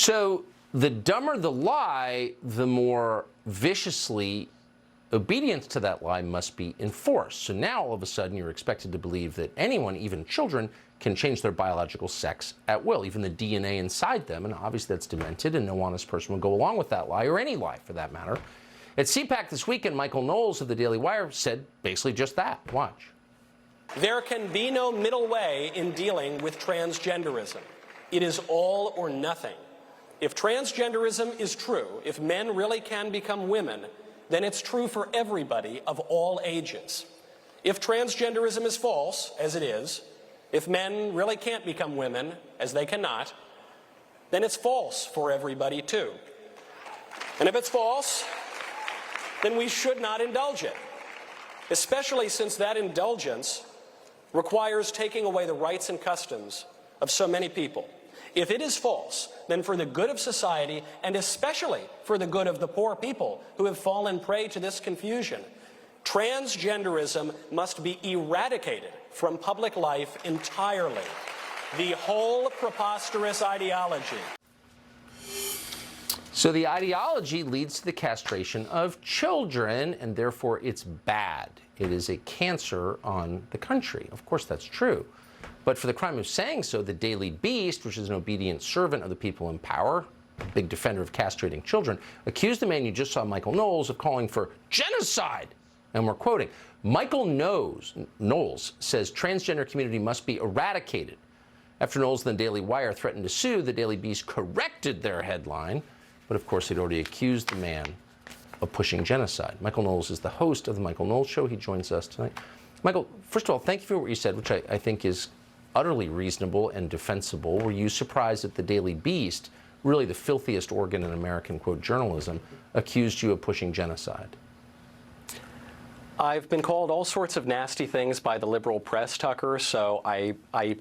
So the dumber the lie, the more viciously obedience to that lie must be enforced. So now all of a sudden you're expected to believe that anyone, even children, can change their biological sex at will, even the DNA inside them. And obviously that's demented, and no honest person would go along with that lie, or any lie for that matter. At CPAC this weekend, Michael Knowles of the Daily Wire said basically just that. Watch. There can be no middle way in dealing with transgenderism. It is all or nothing. If transgenderism is true, if men really can become women, then it's true for everybody of all ages. If transgenderism is false, as it is, if men really can't become women, as they cannot, then it's false for everybody too. And if it's false, then we should not indulge it, especially since that indulgence requires taking away the rights and customs of so many people. If it is false, then for the good of society, and especially for the good of the poor people who have fallen prey to this confusion, transgenderism must be eradicated from public life entirely. The whole preposterous ideology. So the ideology leads to the castration of children, and therefore it's bad. It is a cancer on the country. Of course, that's true. But for the crime of saying so, the Daily Beast, which is an obedient servant of the people in power, a big defender of castrating children, accused the man you just saw, Michael Knowles, of calling for genocide. And we're quoting, Michael Knowles says transgender community must be eradicated. After Knowles and the Daily Wire threatened to sue, the Daily Beast corrected their headline. But of course, they'd already accused the man of pushing genocide. Michael Knowles is the host of The Michael Knowles Show. He joins us tonight. Michael, first of all, thank you for what you said, which I think is utterly reasonable and defensible. Were you surprised that the Daily Beast, really the filthiest organ in American, quote, journalism, accused you of pushing genocide? I've been called all sorts of nasty things by the liberal press, Tucker, so I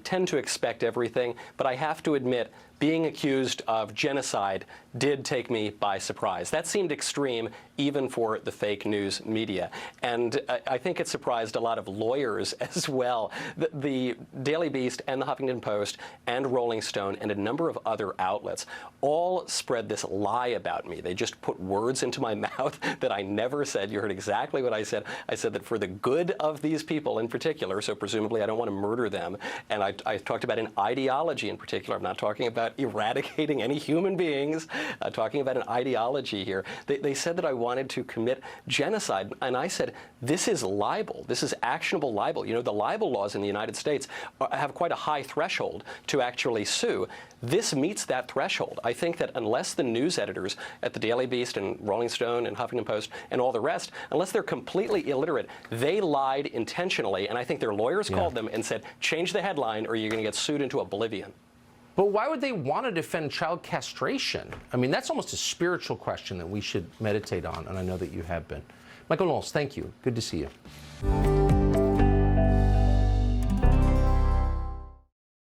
tend to expect everything. But I have to admit, being accused of genocide did take me by surprise. That seemed extreme even for the fake news media. And I think it surprised a lot of lawyers as well. The Daily Beast and the Huffington Post and Rolling Stone and a number of other outlets all spread this lie about me. They just put words into my mouth that I never said. You heard exactly what I said. I said that for the good of these people in particular, so presumably I don't want to murder them, and I talked about an ideology in particular. I'm not talking about eradicating any human beings, talking about an ideology here. They said that I wanted to commit genocide, and I said, this is libel. This is actionable libel. You know, the libel laws in the United States have quite a high threshold to actually sue. This meets that threshold. I think that unless the news editors at the Daily Beast and Rolling Stone and Huffington Post and all the rest, unless they're completely illiterate, they lied intentionally, and I think their lawyers called them and said, change the headline or you're going to get sued into oblivion. But why would they want to defend child castration? I mean, that's almost a spiritual question that we should meditate on, and I know that you have been. Michael Knowles, thank you. Good to see you.